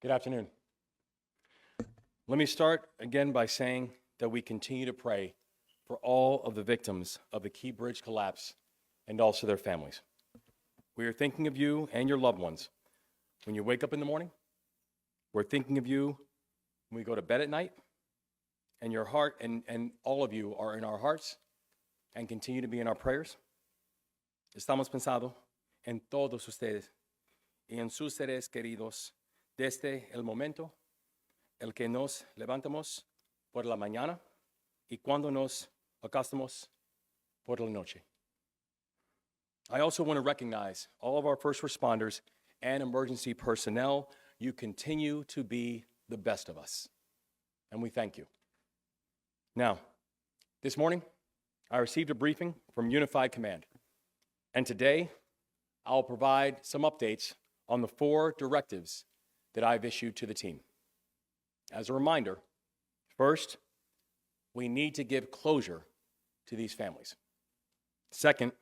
Good afternoon. Let me start again by saying that we continue to pray for all of the victims of the Key Bridge collapse and also their families. We are thinking of you and your loved ones when you wake up in the morning. We're thinking of you when we go to bed at night. And your heart and all of you are in our hearts and continue to be in our prayers. Estamos pensando en todos ustedes y en sus seres queridos desde el momento el que nos levantamos por la mañana y cuando nos acostamos por la noche. I also want to recognize all of our first responders and emergency personnel. You continue to be the best of us, and we thank you. Now, this morning, I received a briefing from Unified Command, and today, I'll provide some updates on the 4 directives that I've issued to the team. As a reminder, first, we need to give closure to these families. Second,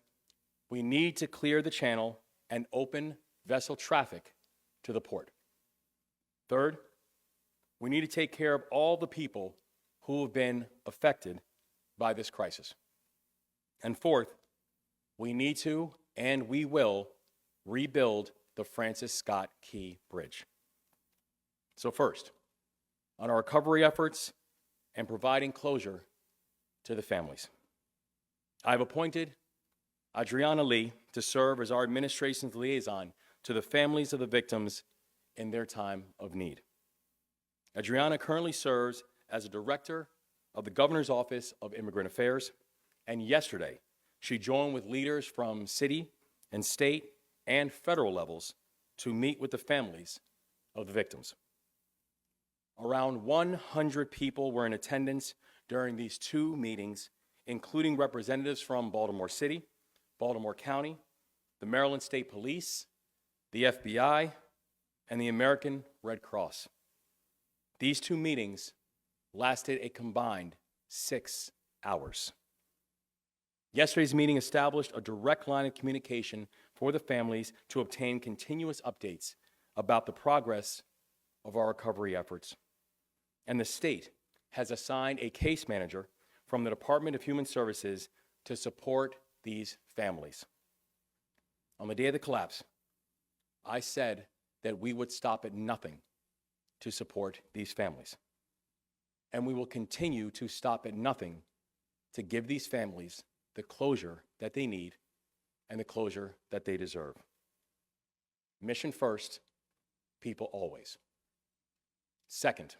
we need to clear the channel and open vessel traffic to the port. Third, we need to take care of all the people who have been affected by this crisis. And fourth, we need to and we will rebuild the Francis Scott Key Bridge. So first, on our recovery efforts and providing closure to the families. I've appointed Adriana Lee to serve as our administration's liaison to the families of the victims in their time of need. Adriana currently serves as a director of the Governor's Office of Immigrant Affairs, and yesterday she joined with leaders from city and state and federal levels to meet with the families of the victims. Around 100 people were in attendance during these 2 meetings, including representatives from Baltimore City, Baltimore County, the Maryland State Police, the FBI, and the American Red Cross. These 2 meetings lasted a combined 6 hours. Yesterday's meeting established a direct line of communication for the families to obtain continuous updates about the progress of our recovery efforts. And the state has assigned a case manager from the Department of Human Services to support these families. On the day of the collapse, I said that we would stop at nothing to support these families. And we will continue to stop at nothing to give these families the closure that they need and the closure that they deserve. Mission first, people always. Second,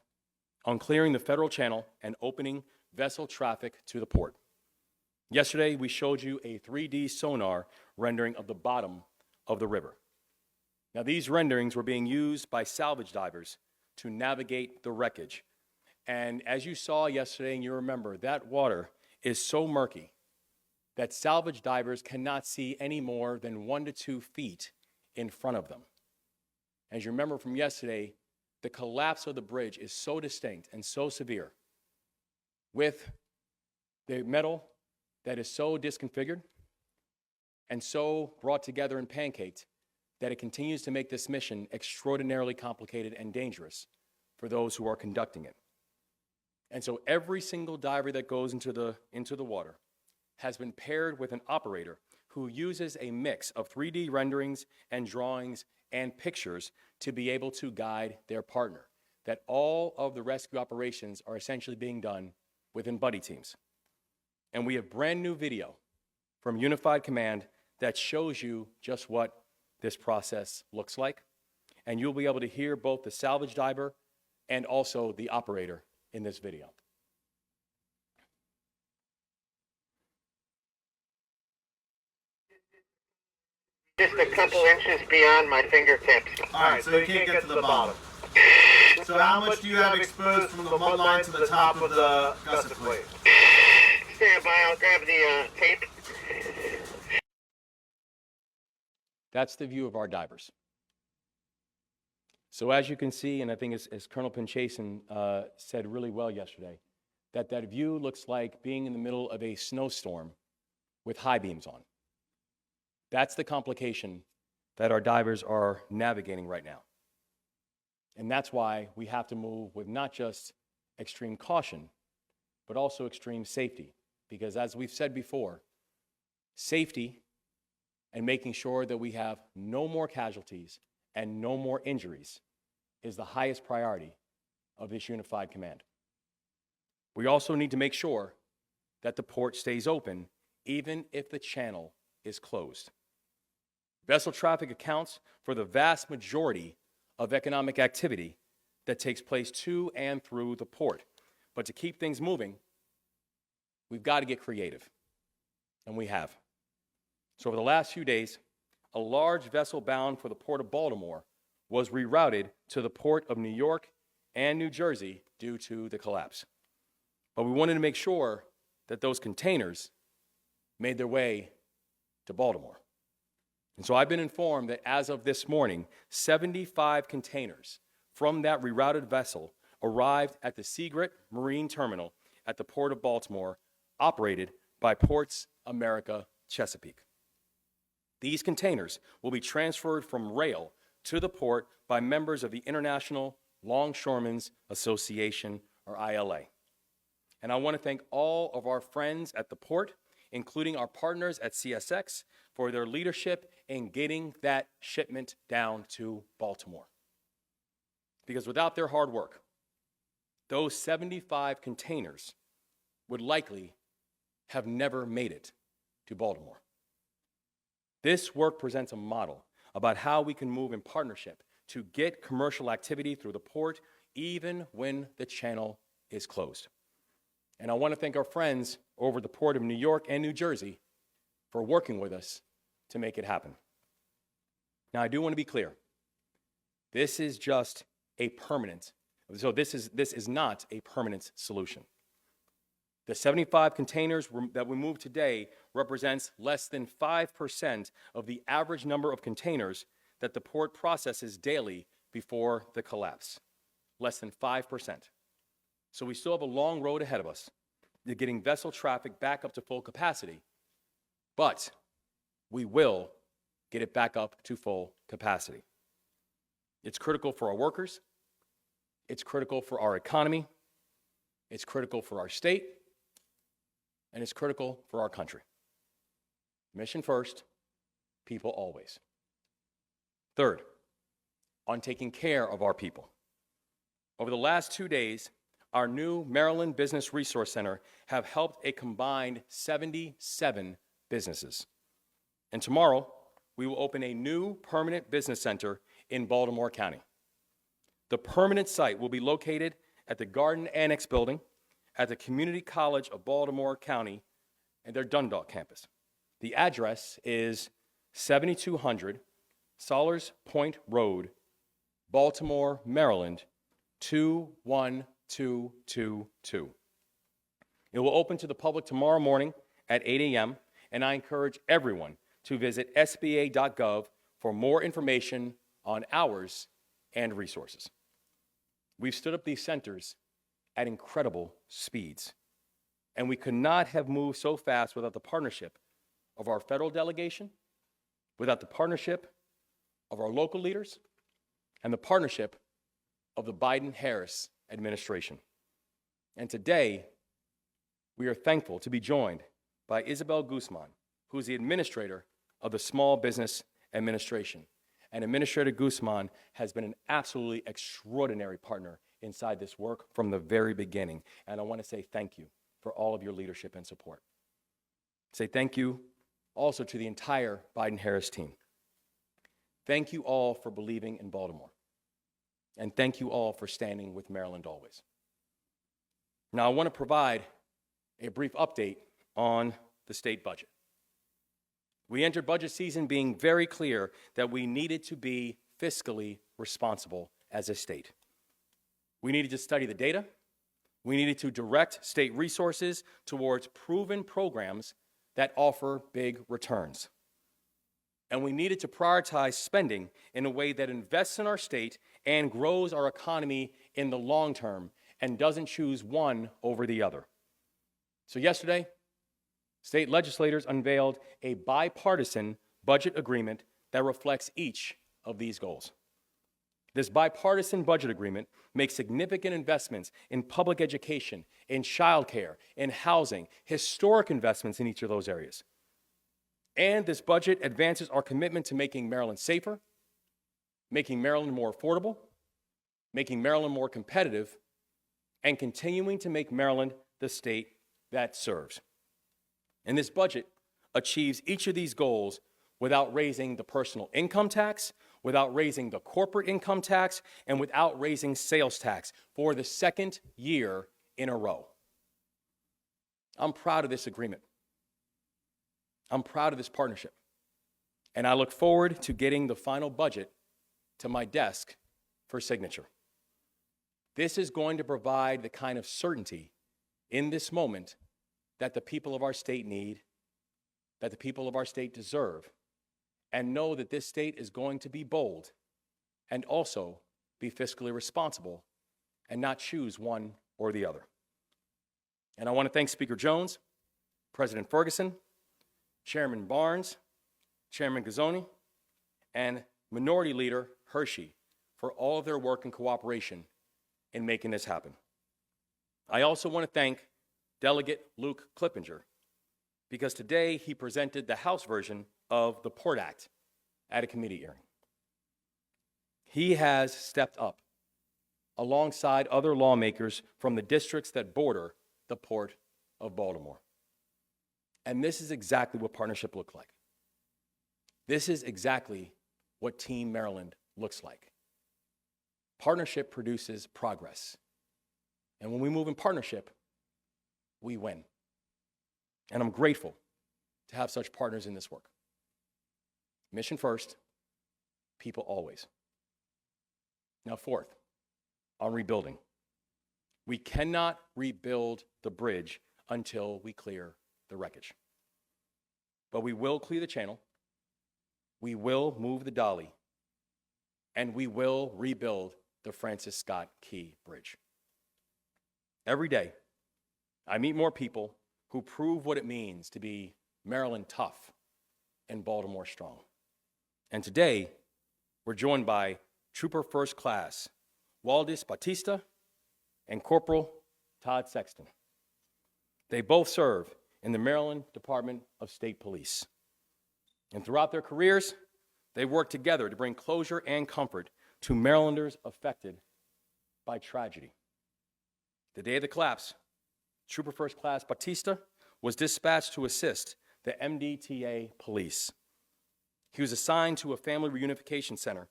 on clearing the federal channel and opening vessel traffic to the port. Yesterday, we showed you a 3D sonar rendering of the bottom of the river. Now, these renderings were being used by salvage divers to navigate the wreckage. And as you saw yesterday, and you remember, that water is so murky that salvage divers cannot see any more than 1 to 2 feet in front of them. As you remember from yesterday, the collapse of the bridge is so distinct and so severe, with the metal that is so disconfigured and so brought together and pancaked that it continues to make this mission extraordinarily complicated and dangerous for those who are conducting it. And so every single diver that goes into the water has been paired with an operator who uses a mix of 3D renderings and drawings and pictures to be able to guide their partner. That all of the rescue operations are essentially being done within buddy teams. And we have brand new video from Unified Command that shows you just what this process looks like. And you'll be able to hear both the salvage diver and also the operator in this video. Just a couple inches beyond my fingertips. Alright, so you can't get to the bottom. So how much do you have exposed from the mud line to the top of the gusset plate? Stand by, I'll grab the tape. That's the view of our divers. So as you can see, and I think as Colonel Pinchason said really well yesterday, that view looks like being in the middle of a snowstorm with high beams on. That's the complication that our divers are navigating right now. And that's why we have to move with not just extreme caution, but also extreme safety. Because as we've said before, safety and making sure that we have no more casualties and no more injuries is the highest priority of this unified command. We also need to make sure that the port stays open even if the channel is closed. Vessel traffic accounts for the vast majority of economic activity that takes place to and through the port. But to keep things moving, we've got to get creative, and we have. So over the last few days, a large vessel bound for the port of Baltimore was rerouted to the port of New York and New Jersey due to the collapse. But we wanted to make sure that those containers made their way to Baltimore. And so I've been informed that as of this morning, 75 containers from that rerouted vessel arrived at the Seagrit Marine Terminal at the Port of Baltimore, operated by Ports America Chesapeake. These containers will be transferred from rail to the port by members of the International Longshoremen's Association, or ILA. And I want to thank all of our friends at the port, including our partners at CSX, for their leadership in getting that shipment down to Baltimore. Because without their hard work, those 75 containers would likely have never made it to Baltimore. This work presents a model about how we can move in partnership to get commercial activity through the port even when the channel is closed. And I want to thank our friends over the Port of New York and New Jersey for working with us to make it happen. Now, I do want to be clear. This is just a permanent, so this is not a permanent solution. The 75 containers that we moved today represents less than 5% of the average number of containers that the port processes daily before the collapse. Less than 5%. So we still have a long road ahead of us to getting vessel traffic back up to full capacity, but we will get it back up to full capacity. It's critical for our workers. It's critical for our economy. It's critical for our state. And it's critical for our country. Mission first, people always. Third, on taking care of our people. Over the last 2 days, our new Maryland Business Resource Center have helped a combined 77 businesses. And tomorrow, we will open a new permanent business center in Baltimore County. The permanent site will be located at the Garden Annex building at the Community College of Baltimore County and their Dundalk campus. The address is 7200 Solars Point Road, Baltimore, Maryland, 21222. It will open to the public tomorrow morning at 8 a.m., and I encourage everyone to visit sba.gov for more information on hours and resources. We've stood up these centers at incredible speeds, and we could not have moved so fast without the partnership of our federal delegation, without the partnership of our local leaders, and the partnership of the Biden-Harris administration. And today, we are thankful to be joined by Isabel Guzman, who is the administrator of the Small Business Administration. And Administrator Guzman has been an absolutely extraordinary partner inside this work from the very beginning. And I want to say thank you for all of your leadership and support. Say thank you also to the entire Biden-Harris team. Thank you all for believing in Baltimore. And thank you all for standing with Maryland always. Now, I want to provide a brief update on the state budget. We entered budget season being very clear that we needed to be fiscally responsible as a state. We needed to study the data. We needed to direct state resources towards proven programs that offer big returns. And we needed to prioritize spending in a way that invests in our state and grows our economy in the long term and doesn't choose one over the other. So yesterday, state legislators unveiled a bipartisan budget agreement that reflects each of these goals. This bipartisan budget agreement makes significant investments in public education, in childcare, in housing, historic investments in each of those areas. And this budget advances our commitment to making Maryland safer, making Maryland more affordable, making Maryland more competitive, and continuing to make Maryland the state that serves. And this budget achieves each of these goals without raising the personal income tax, without raising the corporate income tax, and without raising sales tax for the second year in a row. I'm proud of this agreement. I'm proud of this partnership. And I look forward to getting the final budget to my desk for signature. This is going to provide the kind of certainty in this moment that the people of our state need, that the people of our state deserve, and know that this state is going to be bold and also be fiscally responsible and not choose one or the other. And I want to thank Speaker Jones, President Ferguson, Chairman Barnes, Chairman Gazzoni, and Minority Leader Hershey for all of their work and cooperation in making this happen. I also want to thank Delegate Luke Clippinger, because today he presented the House version of the Port Act at a committee hearing. He has stepped up alongside other lawmakers from the districts that border the Port of Baltimore. And this is exactly what partnership looks like. This is exactly what Team Maryland looks like. Partnership produces progress. And when we move in partnership, we win. And I'm grateful to have such partners in this work. Mission first, people always. Now, fourth, on rebuilding. We cannot rebuild the bridge until we clear the wreckage. But we will clear the channel, we will move the dolly, and we will rebuild the Francis Scott Key Bridge. Every day, I meet more people who prove what it means to be Maryland tough and Baltimore strong. And today, we're joined by Trooper First Class Waldis Batista and Corporal Todd Sexton. They both serve in the Maryland Department of State Police. And throughout their careers, they work together to bring closure and comfort to Marylanders affected by tragedy. The day of the collapse, Trooper First Class Batista was dispatched to assist the MDTA police. He was assigned to a family reunification center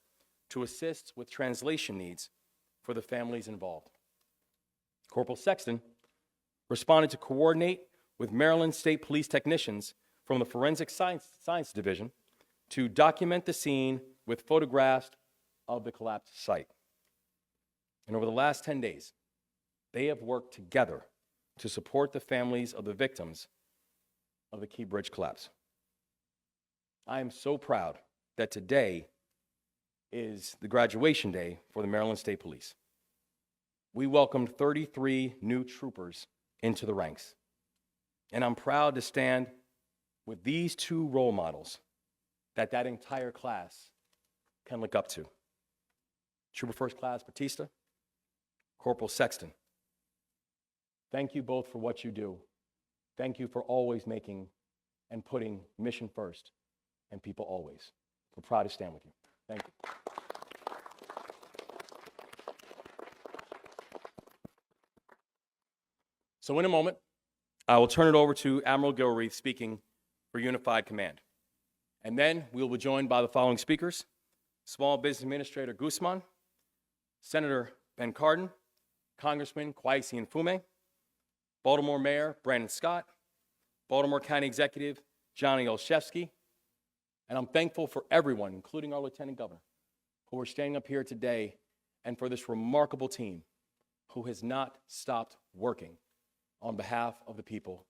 to assist with translation needs for the families involved. Corporal Sexton responded to coordinate with Maryland State Police technicians from the Forensic Science Division to document the scene with photographs of the collapsed site. And over the last 10 days, they have worked together to support the families of the victims of the Key Bridge collapse. I am so proud that today is the graduation day for the Maryland State Police. We welcomed 33 new troopers into the ranks. And I'm proud to stand with these two role models that entire class can look up to. Trooper First Class Batista, Corporal Sexton. Thank you both for what you do. Thank you for always making and putting mission first and people always. We're proud to stand with you. Thank you. So in a moment, I will turn it over to Admiral Gilreath speaking for Unified Command. And then we'll be joined by the following speakers: Small Business Administrator Guzman, Senator Ben Cardin, Congressman Kwesi Mfume, Baltimore Mayor Brandon Scott, Baltimore County Executive Johnny Olszewski, and I'm thankful for everyone, including our Lieutenant Governor, who are standing up here today, and for this remarkable team who has not stopped working on behalf of the people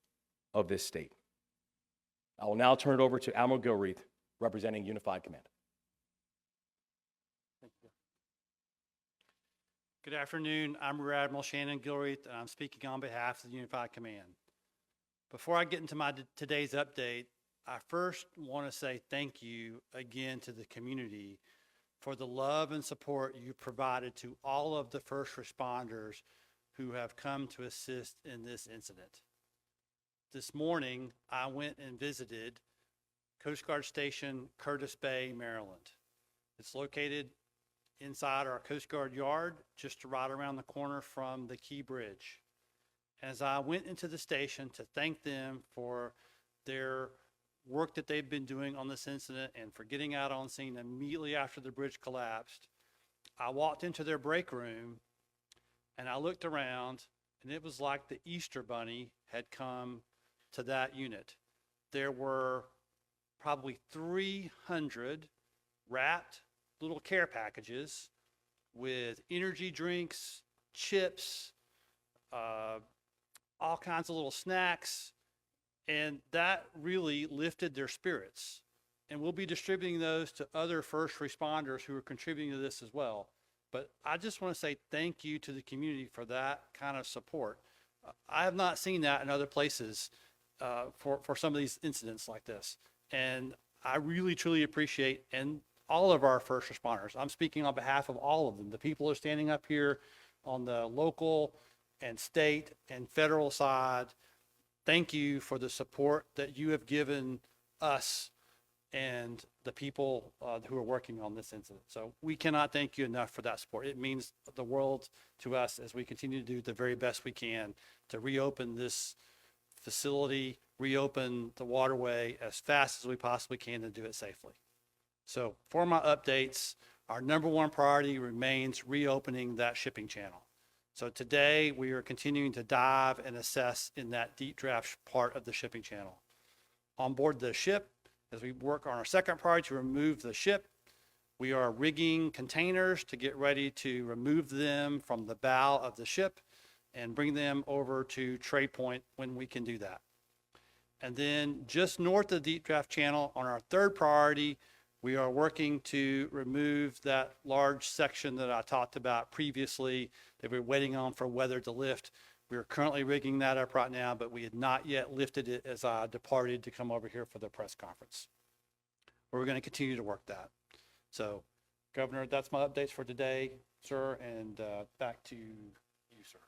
of this state. I will now turn it over to Admiral Gilreath, representing Unified Command. Thank you. Good afternoon. I'm Rear Admiral Shannon Gilreath, and I'm speaking on behalf of the Unified Command. Before I get into today's update, I first want to say thank you again to the community for the love and support you provided to all of the first responders who have come to assist in this incident. This morning, I went and visited Coast Guard Station, Curtis Bay, Maryland. It's located inside our Coast Guard yard, just right around the corner from the Key Bridge. As I went into the station to thank them for their work that they've been doing on this incident and for getting out on scene immediately after the bridge collapsed, I walked into their break room and I looked around, and it was like the Easter Bunny had come to that unit. There were probably 300 wrapped little care packages with energy drinks, chips, all kinds of little snacks, and that really lifted their spirits. And we'll be distributing those to other first responders who are contributing to this as well. But I just want to say thank you to the community for that kind of support. I have not seen that in other places for some of these incidents like this. And I really, truly appreciate, and all of our first responders, I'm speaking on behalf of all of them. The people who are standing up here on the local and state and federal side, thank you for the support that you have given us and the people who are working on this incident. So we cannot thank you enough for that support. It means the world to us as we continue to do the very best we can to reopen this facility, reopen the waterway as fast as we possibly can and do it safely. So for my updates, our number one priority remains reopening that shipping channel. So today we are continuing to dive and assess in that deep draft part of the shipping channel. On board the ship, as we work on our second priority to remove the ship, we are rigging containers to get ready to remove them from the bow of the ship and bring them over to trade point when we can do that. And then just north of the deep draft channel on our third priority, we are working to remove that large section that I talked about previously that we're waiting on for weather to lift. We are currently rigging that up right now, but we had not yet lifted it as I departed to come over here for the press conference. We're going to continue to work that. So, Governor, that's my updates for today, sir, and back to you, sir.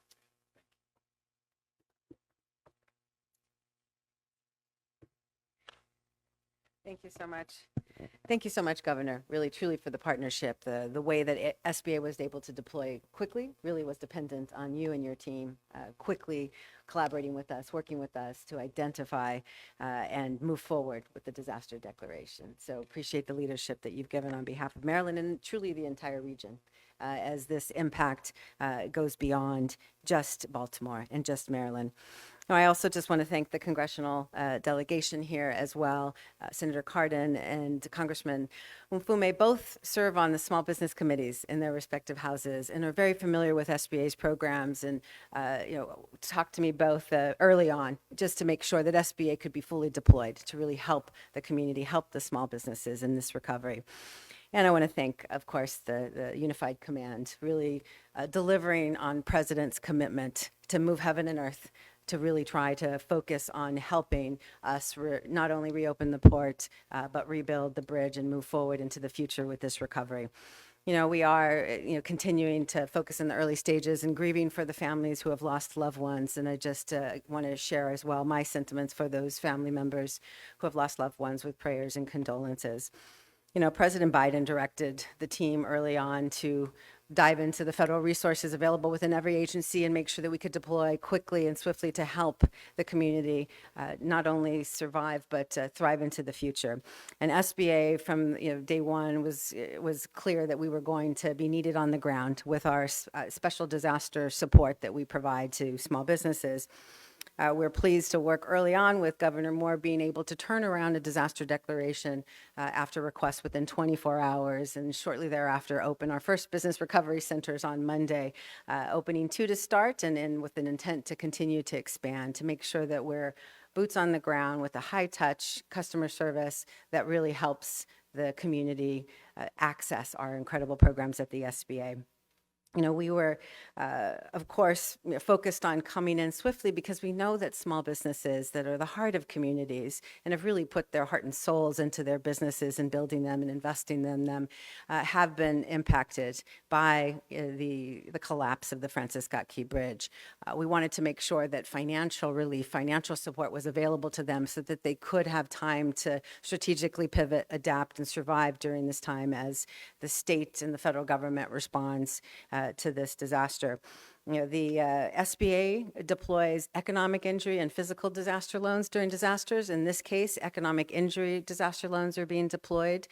Thank you so much. Thank you so much, Governor, really, truly for the partnership. The way that SBA was able to deploy quickly really was dependent on you and your team quickly collaborating with us, working with us to identify and move forward with the disaster declaration. So appreciate the leadership that you've given on behalf of Maryland and truly the entire region as this impact goes beyond just Baltimore and just Maryland. I also just want to thank the congressional delegation here as well. Senator Cardin and Congressman Mfume both serve on the small business committees in their respective houses and are very familiar with SBA's programs and, talked to me both early on just to make sure that SBA could be fully deployed to really help the community, help the small businesses in this recovery. And I want to thank, of course, the Unified Command, really delivering on President's commitment to move heaven and earth, to really try to focus on helping us not only reopen the port, but rebuild the bridge and move forward into the future with this recovery. We are, continuing to focus in the early stages and grieving for the families who have lost loved ones. And I just want to share as well my sentiments for those family members who have lost loved ones with prayers and condolences. President Biden directed the team early on to dive into the federal resources available within every agency and make sure that we could deploy quickly and swiftly to help the community not only survive but thrive into the future. And SBA from day one was clear that we were going to be needed on the ground with our special disaster support that we provide to small businesses. We're pleased to work early on with Governor Moore being able to turn around a disaster declaration after request within 24 hours and shortly thereafter open our first business recovery centers on Monday, opening 2 to start and with an intent to continue to expand to make sure that we're boots on the ground with a high touch customer service that really helps the community access our incredible programs at the SBA. We were, of course, focused on coming in swiftly because we know that small businesses that are the heart of communities and have really put their heart and souls into their businesses and building them and investing in them have been impacted by the collapse of the Francis Scott Key Bridge. We wanted to make sure that financial relief, financial support was available to them so that they could have time to strategically pivot, adapt, and survive during this time as the state and the federal government responds to this disaster. The SBA deploys economic injury and physical disaster loans during disasters. In this case, economic injury disaster loans are being deployed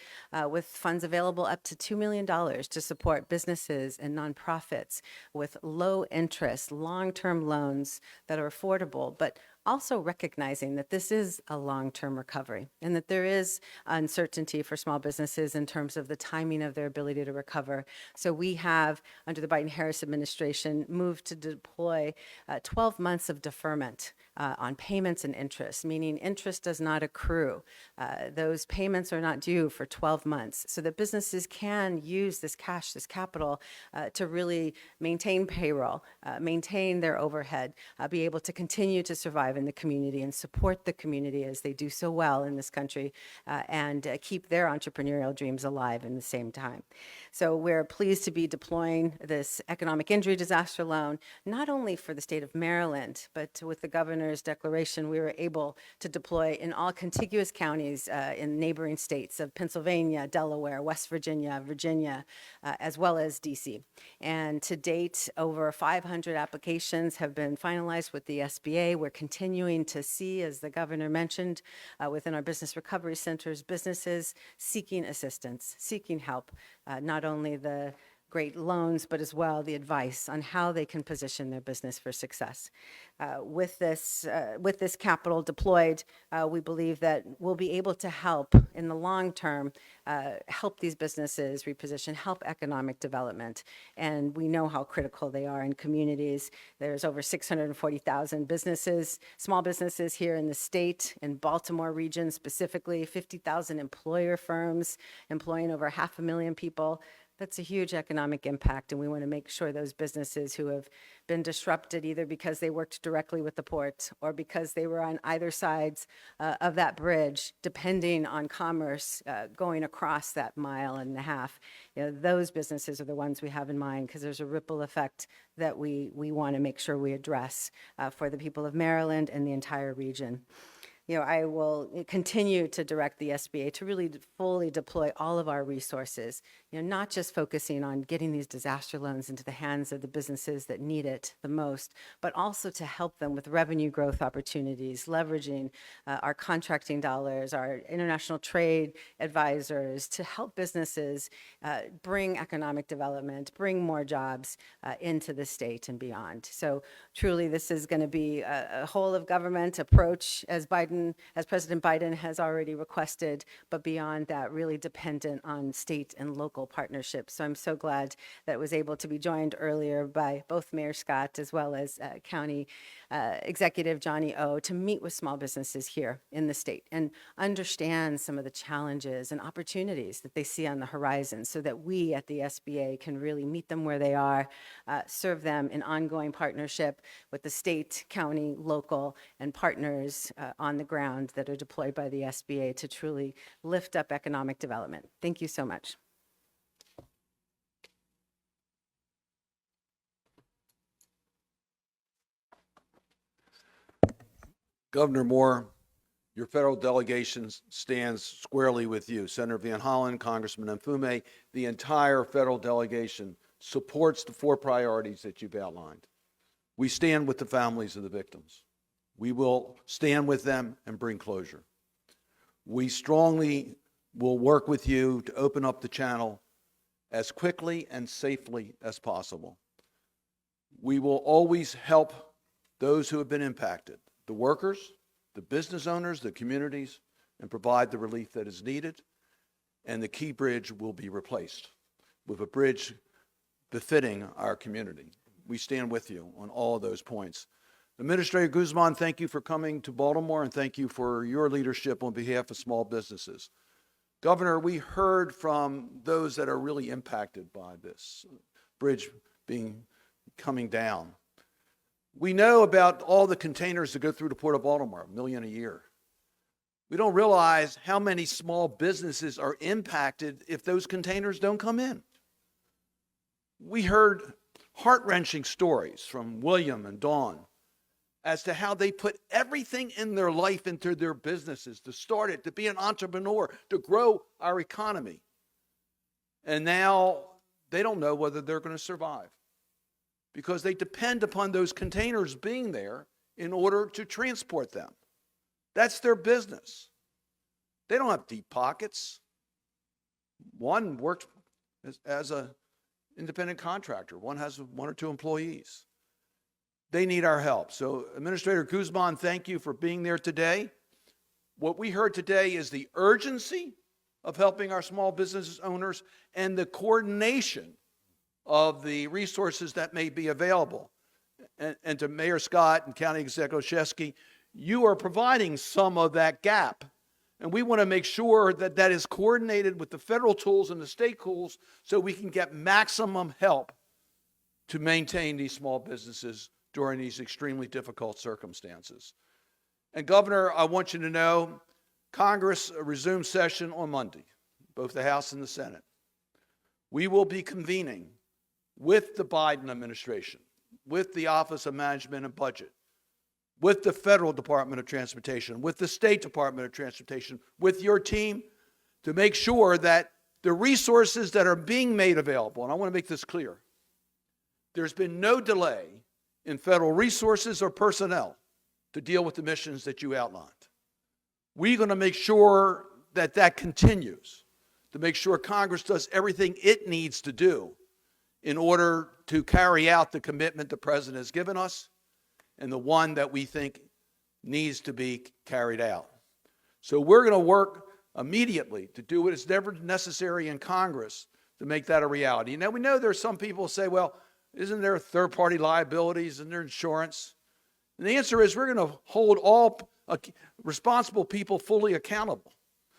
with funds available up to $2 million to support businesses and nonprofits with low interest, long-term loans that are affordable, but also recognizing that this is a long-term recovery and that there is uncertainty for small businesses in terms of the timing of their ability to recover. So we have, under the Biden-Harris administration, moved to deploy 12 months of deferment on payments and interest, meaning interest does not accrue. Those payments are not due for 12 months so that businesses can use this cash, this capital, to really maintain payroll, maintain their overhead, be able to continue to survive in the community and support the community as they do so well in this country and keep their entrepreneurial dreams alive in the same time. So we're pleased to be deploying this economic injury disaster loan, not only for the state of Maryland, but with the governor's declaration, we were able to deploy in all contiguous counties in neighboring states of Pennsylvania, Delaware, West Virginia, Virginia, as well as DC. And to date, over 500 applications have been finalized with the SBA. We're continuing to see, as the governor mentioned, within our business recovery centers, businesses seeking assistance, seeking help, not only the great loans, but as well the advice on how they can position their business for success. With this capital deployed, we believe that we'll be able to help in the long term, help these businesses reposition, help economic development. And we know how critical they are in communities. There's over 640,000 businesses, small businesses here in the state, in Baltimore region specifically, 50,000 employer firms employing over 500,000 people. That's a huge economic impact, and we want to make sure those businesses who have been disrupted either because they worked directly with the port or because they were on either sides of that bridge, depending on commerce going across that mile and a half, those businesses are the ones we have in mind because there's a ripple effect that we want to make sure we address for the people of Maryland and the entire region. I will continue to direct the SBA to really fully deploy all of our resources, not just focusing on getting these disaster loans into the hands of the businesses that need it the most, but also to help them with revenue growth opportunities, leveraging our contracting dollars, our international trade advisors to help businesses bring economic development, bring more jobs into the state and beyond. So truly, this is going to be a whole of government approach as President Biden has already requested, but beyond that, really dependent on state and local partnerships. So I'm so glad that it was able to be joined earlier by both Mayor Scott as well as County Executive Johnny O to meet with small businesses here in the state and understand some of the challenges and opportunities that they see on the horizon so that we at the SBA can really meet them where they are, serve them in ongoing partnership with the state, county, local, and partners on the ground that are deployed by the SBA to truly lift up economic development. Thank you so much. Governor Moore, your federal delegation stands squarely with you. Senator Van Hollen, Congressman Mfume, the entire federal delegation supports the 4 priorities that you've outlined. We stand with the families of the victims. We will stand with them and bring closure. We strongly will work with you to open up the channel as quickly and safely as possible. We will always help those who have been impacted, the workers, the business owners, the communities, and provide the relief that is needed. And the Key Bridge will be replaced with a bridge befitting our community. We stand with you on all of those points. Administrator Guzman, thank you for coming to Baltimore, and thank you for your leadership on behalf of small businesses. Governor, we heard from those that are really impacted by this bridge coming down. We know about all the containers that go through the Port of Baltimore, 1 million a year. We don't realize how many small businesses are impacted if those containers don't come in. We heard heart-wrenching stories from William and Dawn as to how they put everything in their life into their businesses, to start it, to be an entrepreneur, to grow our economy. And now they don't know whether they're going to survive because they depend upon those containers being there in order to transport them. That's their business. They don't have deep pockets. One worked as an independent contractor. One has 1 or 2 employees. They need our help. So, Administrator Guzman, thank you for being there today. What we heard today is the urgency of helping our small business owners and the coordination of the resources that may be available. And to Mayor Scott and County Executive Shesky, you are providing some of that gap. And we want to make sure that that is coordinated with the federal tools and the state tools so we can get maximum help to maintain these small businesses during these extremely difficult circumstances. And Governor, I want you to know, Congress resumes session on Monday, both the House and the Senate. We will be convening with the Biden administration, with the Office of Management and Budget, with the Federal Department of Transportation, with the State Department of Transportation, with your team, to make sure that the resources that are being made available, and I want to make this clear, there's been no delay in federal resources or personnel to deal with the missions that you outlined. We're going to make sure that that continues, to make sure Congress does everything it needs to do in order to carry out the commitment the President has given us and the one that we think needs to be carried out. So we're going to work immediately to do what is never necessary in Congress to make that a reality. Now, we know there's some people who say, well, isn't there third-party liabilities? Isn't there insurance? And the answer is we're going to hold all responsible people fully accountable.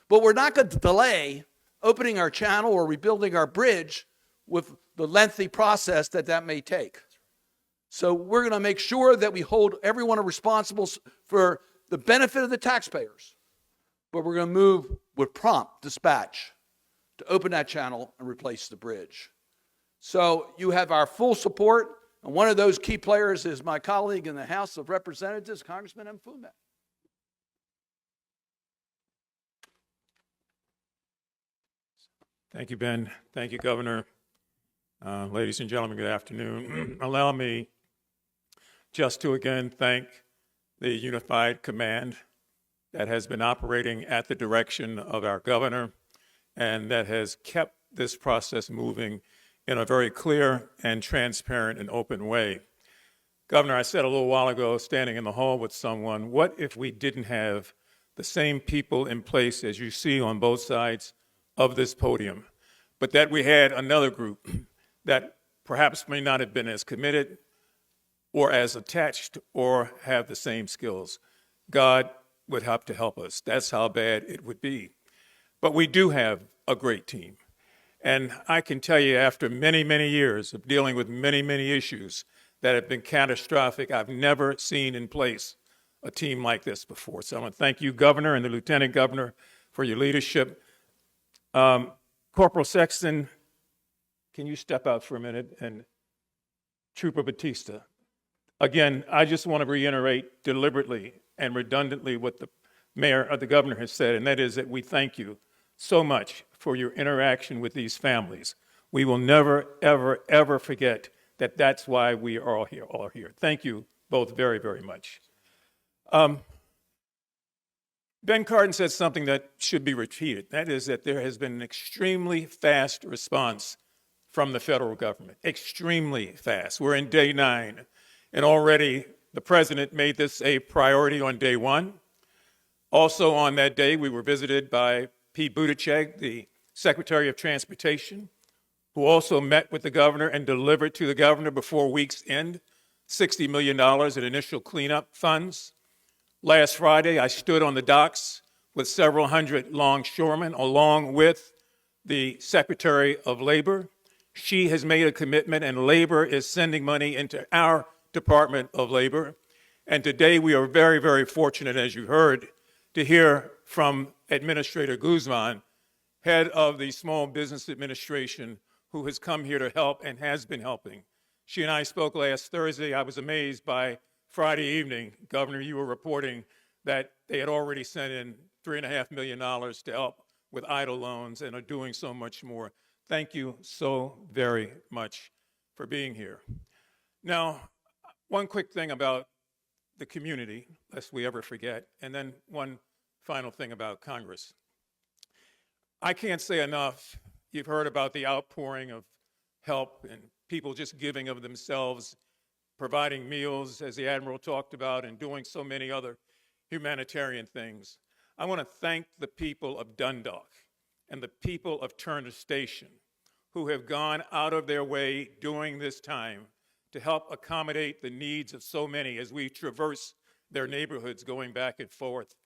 But we're not going to delay opening our channel or rebuilding our bridge with the lengthy process that may take. So we're going to make sure that we hold everyone responsible for the benefit of the taxpayers. But we're going to move with prompt dispatch to open that channel and replace the bridge. So you have our full support, and one of those key players is my colleague in the House of Representatives, Congressman Mfume. Thank you, Ben. Thank you, Governor. Ladies and gentlemen, good afternoon. Allow me just to again thank the Unified Command that has been operating at the direction of our governor and that has kept this process moving in a very clear and transparent and open way. Governor, I said a little while ago, standing in the hall with someone, what if we didn't have the same people in place as you see on both sides of this podium, but that we had another group that perhaps may not have been as committed or as attached or have the same skills? God would have to help us. That's how bad it would be. But we do have a great team. And I can tell you, after many, many years of dealing with many, many issues that have been catastrophic, I've never seen in place a team like this before. So I want to thank you, Governor, and the Lieutenant Governor for your leadership. Corporal Sexton, can you step out for a minute? And Trooper Batista. Again, I just want to reiterate deliberately and redundantly what the mayor or the governor has said, and that is that we thank you so much for your interaction with these families. We will never, ever, ever forget that that's why we are all here. Thank you both very, very much. Ben Cardin said something that should be repeated. That is that there has been an extremely fast response from the federal government, extremely fast. We're in day 9, and already the president made this a priority on day 1. Also on that day, we were visited by Pete Buttigieg, the Secretary of Transportation, who also met with the governor and delivered to the governor before week's end $60 million in initial cleanup funds. Last Friday, I stood on the docks with several hundred longshoremen, along with the Secretary of Labor, she has made a commitment, and Labor is sending money into our Department of Labor. And today we are very, very fortunate, as you heard, to hear from Administrator Guzman, head of the Small Business Administration, who has come here to help and has been helping. She and I spoke last Thursday. I was amazed by Friday evening, Governor, you were reporting that they had already sent in $3.5 million to help with idle loans and are doing so much more. Thank you so very much for being here. Now, one quick thing about the community, lest we ever forget, and then one final thing about Congress. I can't say enough. You've heard about the outpouring of help and people just giving of themselves, providing meals, as the Admiral talked about, and doing so many other humanitarian things. I want to thank the people of Dundalk and the people of Turner Station who have gone out of their way during this time to help accommodate the needs of so many as we traverse their neighborhoods going back and forth,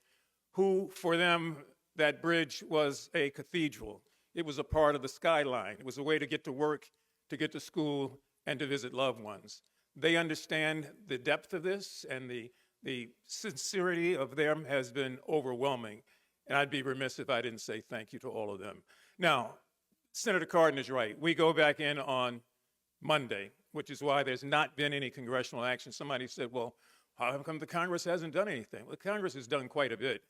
who, for them, that bridge was a cathedral. It was a part of the skyline. It was a way to get to work, to get to school, and to visit loved ones. They understand the depth of this, and the sincerity of them has been overwhelming. And I'd be remiss if I didn't say thank you to all of them. Now, Senator Cardin is right. We go back in on Monday, which is why there's not been any congressional action. Somebody said, well, how come the Congress hasn't done anything? Well, the Congress has done quite a bit.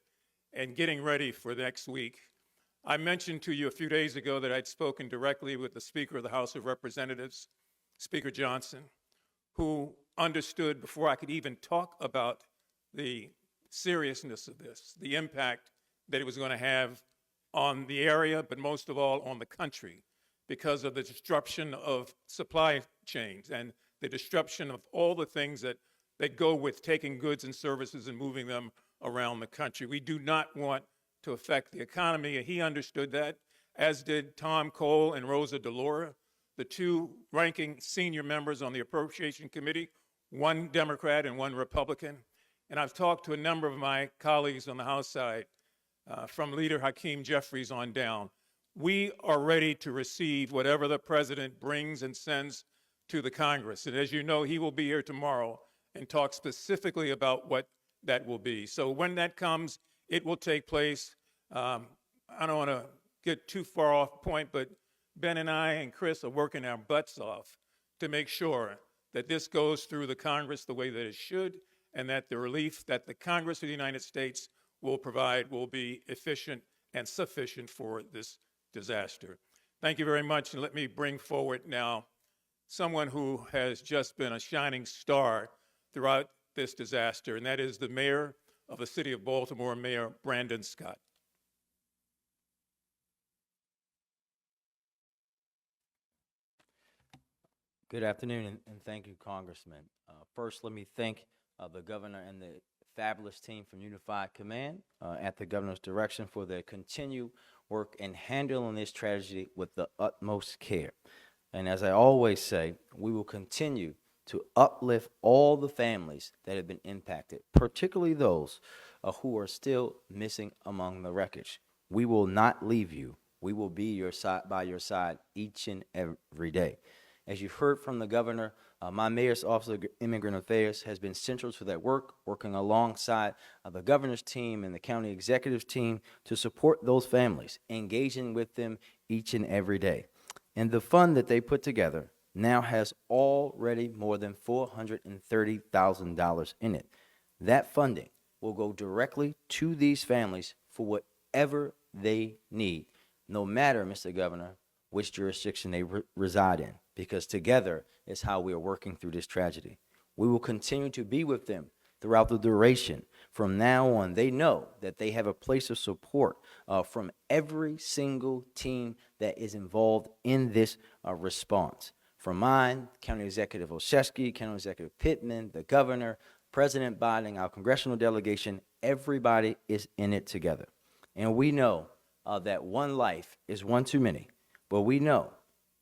And getting ready for next week, I mentioned to you a few days ago that I'd spoken directly with the Speaker of the House of Representatives, Speaker Johnson, who understood before I could even talk about the seriousness of this, the impact that it was going to have on the area, but most of all on the country, because of the disruption of supply chains and the disruption of all the things that go with taking goods and services and moving them around the country. We do not want to affect the economy, and he understood that, as did Tom Cole and Rosa DeLauro, the two ranking senior members on the Appropriation Committee, one Democrat and one Republican. And I've talked to a number of my colleagues on the House side, from Leader Hakeem Jeffries on down. We are ready to receive whatever the president brings and sends to the Congress. And as you know, he will be here tomorrow and talk specifically about what that will be. So when that comes, it will take place. I don't want to get too far off point, but Ben and I and Chris are working our butts off to make sure that this goes through the Congress the way that it should, and that the relief that the Congress of the United States will provide will be efficient and sufficient for this disaster. Thank you very much, and let me bring forward now someone who has just been a shining star throughout this disaster, and that is the mayor of the city of Baltimore, Mayor Brandon Scott. Good afternoon, and thank you, Congressman. First, let me thank the governor and the fabulous team from Unified Command at the governor's direction for their continued work in handling this tragedy with the utmost care. And as I always say, we will continue to uplift all the families that have been impacted, particularly those who are still missing among the wreckage. We will not leave you. We will be by your side each and every day. As you've heard from the governor, my mayor's Office of Immigrant Affairs has been central to that work, working alongside the governor's team and the county executive team to support those families, engaging with them each and every day. And the fund that they put together now has already more than $430,000 in it. That funding will go directly to these families for whatever they need, no matter, Mr. Governor, which jurisdiction they reside in, because together is how we are working through this tragedy. We will continue to be with them throughout the duration. From now on, they know that they have a place of support from every single team that is involved in this response. From mine, County Executive Olszewski, County Executive Pittman, the governor, President Biden, our congressional delegation, everybody is in it together. And we know that one life is one too many, but we know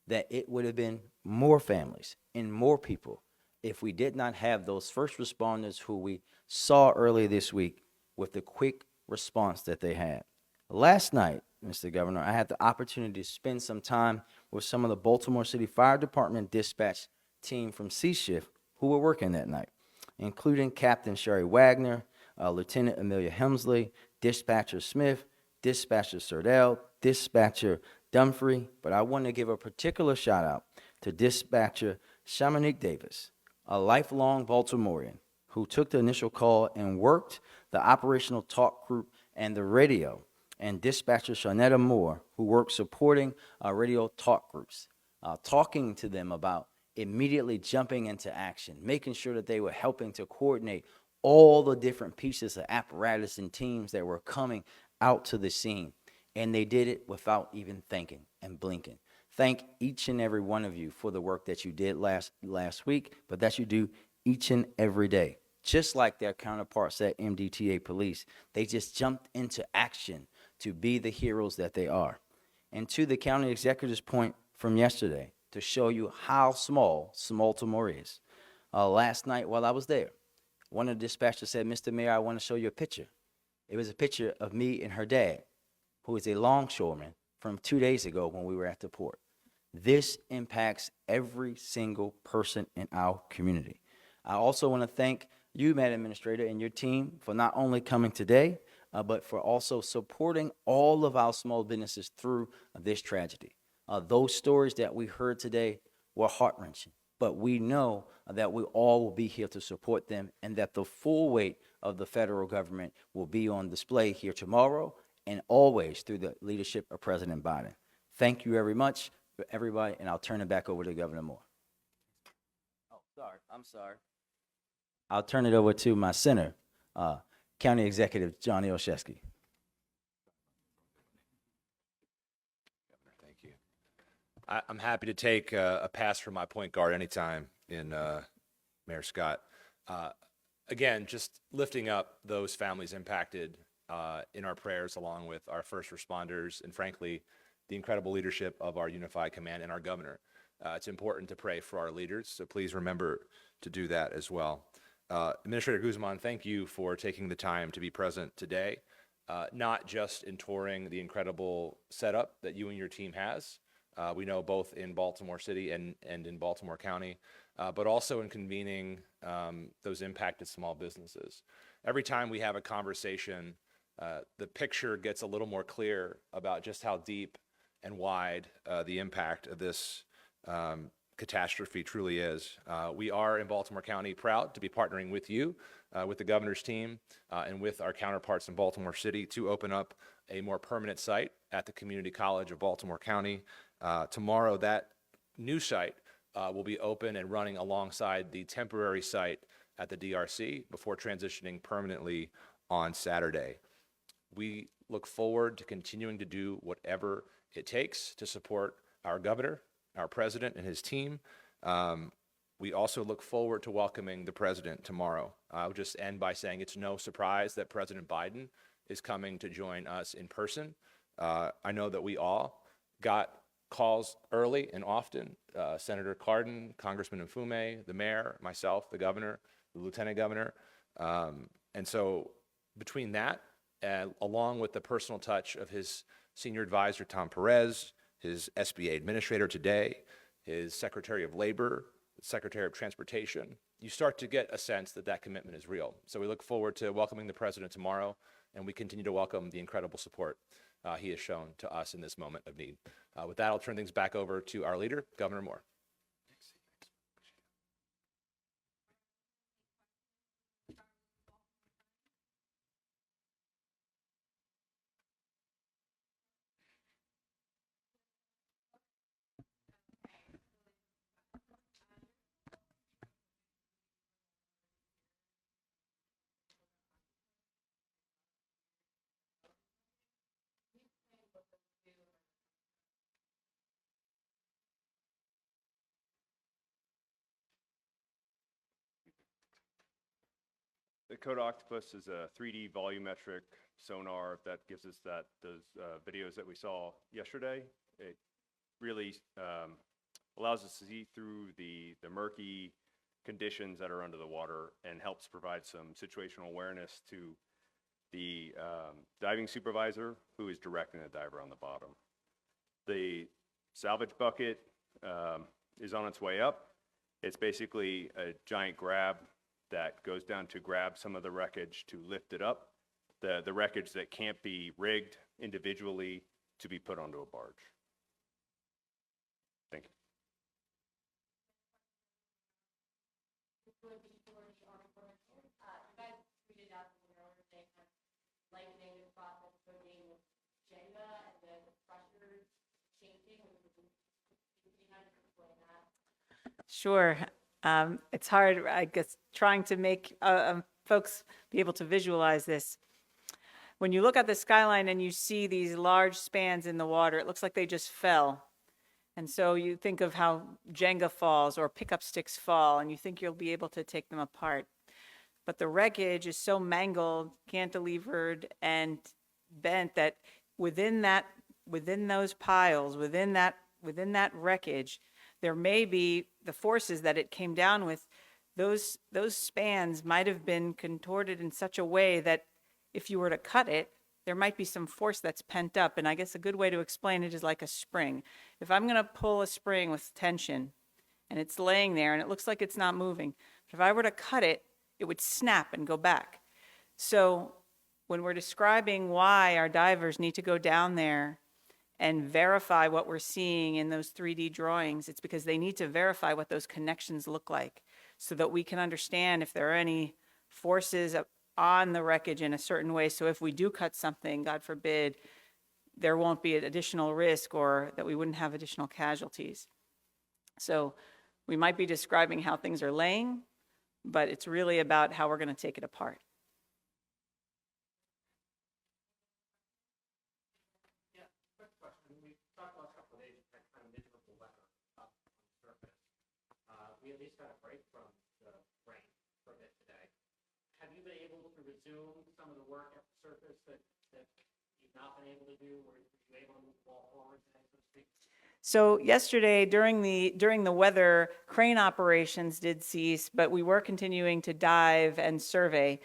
that it would have been more families and more people if we did not have those first responders who we saw earlier this week with the quick response that they had. Last night, Mr. Governor, I had the opportunity to spend some time with some of the Baltimore City Fire Department dispatch team from C Shift who were working that night, including Captain Sherry Wagner, Lieutenant Amelia Hemsley, Dispatcher Smith, Dispatcher Serdell, Dispatcher Dumfrey, but I want to give a particular shout out to Dispatcher Shamanique Davis, a lifelong Baltimorean who took the initial call and worked the operational talk group and the radio, and Dispatcher Shawnetta Moore, who worked supporting radio talk groups, talking to them about immediately jumping into action, making sure that they were helping to coordinate all the different pieces of apparatus and teams that were coming out to the scene. And they did it without even thinking and blinking. Thank each and every one of you for the work that you did last week, but that you do each and every day. Just like their counterparts at MDTA Police, they just jumped into action to be the heroes that they are. And to the county executive's point from yesterday, to show you how small Baltimore is. Last night while I was there, one of the dispatchers said, "Mr. Mayor, I want to show you a picture." It was a picture of me and her dad, who is a longshoreman from 2 days ago when we were at the port. This impacts every single person in our community. I also want to thank you, Madam Administrator, and your team for not only coming today, but for also supporting all of our small businesses through this tragedy. Those stories that we heard today were heart-wrenching, but we know that we all will be here to support them and that the full weight of the federal government will be on display here tomorrow and always through the leadership of President Biden. Thank you very much for everybody, and I'll turn it back over to Governor Moore. I'm sorry. I'll turn it over to my center, County Executive Johnny Olszewski. Thank you. I'm happy to take a pass from my point guard anytime in Mayor Scott. Again, just lifting up those families impacted in our prayers, along with our first responders and, frankly, the incredible leadership of our unified command and our governor. It's important to pray for our leaders, so please remember to do that as well. Administrator Guzman, thank you for taking the time to be present today, not just in touring the incredible setup that you and your team has. We know both in Baltimore City and in Baltimore County, but also in convening those impacted small businesses. Every time we have a conversation, the picture gets a little more clear about just how deep and wide the impact of this catastrophe truly is. We are in Baltimore County proud to be partnering with you, with the governor's team, and with our counterparts in Baltimore City to open up a more permanent site at the Community College of Baltimore County. Tomorrow, that new site will be open and running alongside the temporary site at the DRC before transitioning permanently on Saturday. We look forward to continuing to do whatever it takes to support our governor, our president, and his team. We also look forward to welcoming the president tomorrow. I'll just end by saying it's no surprise that President Biden is coming to join us in person. I know that we all got calls early and often. Senator Cardin, Congressman Mfume, the mayor, myself, the governor, the lieutenant governor. And so between that, along with the personal touch of his senior advisor, Tom Perez, his SBA administrator today, his Secretary of Labor, Secretary of Transportation, you start to get a sense that that commitment is real. So we look forward to welcoming the president tomorrow, and we continue to welcome the incredible support he has shown to us in this moment of need. With that, I'll turn things back over to our leader, Governor Moore. The Code Octopus is a 3D volumetric sonar that gives us those videos that we saw yesterday. It really allows us to see through the murky conditions that are under the water and helps provide some situational awareness to the diving supervisor who is directing the diver on the bottom. The salvage bucket is on its way up. It's basically a giant grab that goes down to grab some of the wreckage to lift it up, the wreckage that can't be rigged individually to be put onto a barge. Thank you. Sure. It's hard, I guess, trying to make folks be able to visualize this. When you look at the skyline and you see these large spans in the water, it looks like they just fell. And so you think of how Jenga falls or pickup sticks fall, and you think you'll be able to take them apart. But the wreckage is so mangled, cantilevered, and bent that within those piles, within that wreckage, there may be the forces that it came down with. Those spans might have been contorted in such a way that if you were to cut it, there might be some force that's pent up. And I guess a good way to explain it is like a spring. If I'm going to pull a spring with tension and it's laying there and it looks like it's not moving, but if I were to cut it, it would snap and go back. So when we're describing why our divers need to go down there and verify what we're seeing in those 3D drawings, it's because they need to verify what those connections look like so that we can understand if there are any forces on the wreckage in a certain way. So if we do cut something, God forbid, there won't be an additional risk or that we wouldn't have additional casualties. So we might be describing how things are laying, but it's really about how we're going to take it apart. We at least got a break from the rain for a bit today. Have you been able to resume some of the work at the surface that you've not been able to do? Were you able to move the ball forward today, so to speak? So yesterday during the weather, crane operations did cease, but we were continuing to dive and survey.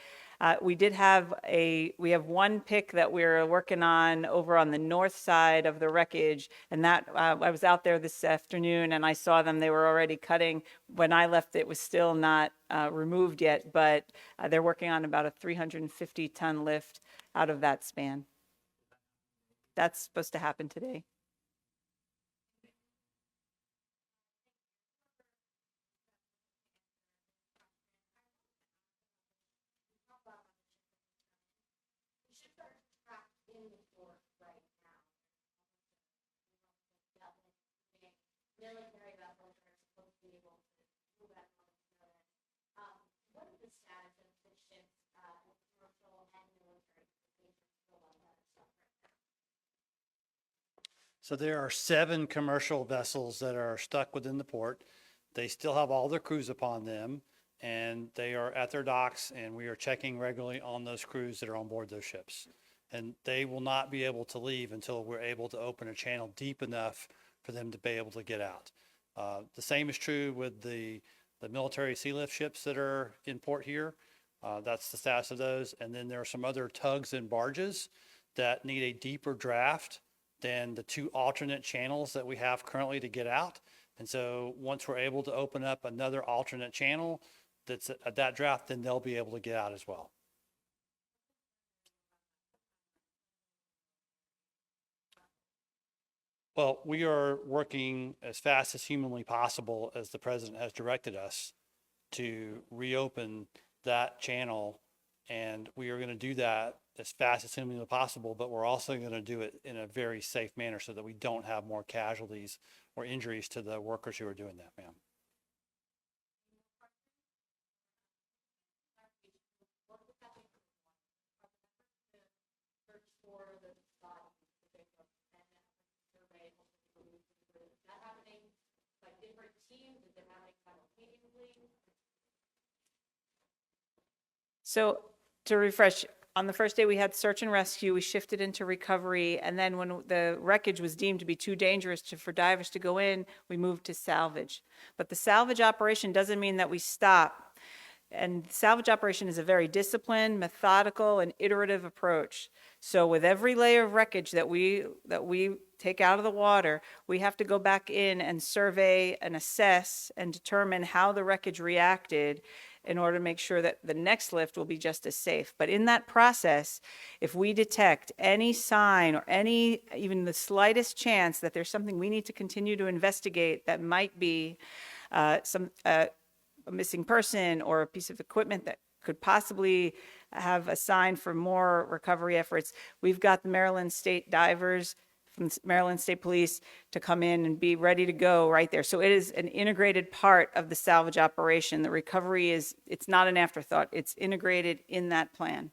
We have one pick that we're working on over on the north side of the wreckage, and that I was out there this afternoon and I saw them. They were already cutting. When I left, it was still not removed yet, but they're working on about a 350-ton lift out of that span. That's supposed to happen today. Military vessels are supposed to be able to move that on the surface. What is the status of the ships, commercial and military still on that stuff right now? So there are 7 commercial vessels that are stuck within the port. They still have all their crews upon them, and they are at their docks, and we are checking regularly on those crews that are on board those ships. And they will not be able to leave until we're able to open a channel deep enough for them to be able to get out. The same is true with the military sea lift ships that are in port here. That's the status of those. And then there are some other tugs and barges that need a deeper draft than the 2 alternate channels that we have currently to get out. And so once we're able to open up another alternate channel that's at that draft, then they'll be able to get out as well. Well, we are working as fast as humanly possible, as the president has directed us, to reopen that channel. And we are going to do that as fast as humanly possible, but we're also going to do it in a very safe manner so that we don't have more casualties or injuries to the workers who are doing that, ma'am. So to refresh, on the first day we had search and rescue, we shifted into recovery, and then when the wreckage was deemed to be too dangerous for divers to go in, we moved to salvage. But the salvage operation doesn't mean that we stop. And salvage operation is a very disciplined, methodical, and iterative approach. So with every layer of wreckage that we take out of the water, we have to go back in and survey and assess and determine how the wreckage reacted in order to make sure that the next lift will be just as safe. But in that process, if we detect any sign or even the slightest chance that there's something we need to continue to investigate that might be a missing person or a piece of equipment that could possibly have a sign for more recovery efforts, we've got the Maryland State divers from Maryland State Police to come in and be ready to go right there. So it is an integrated part of the salvage operation. The recovery it's not an afterthought. It's integrated in that plan.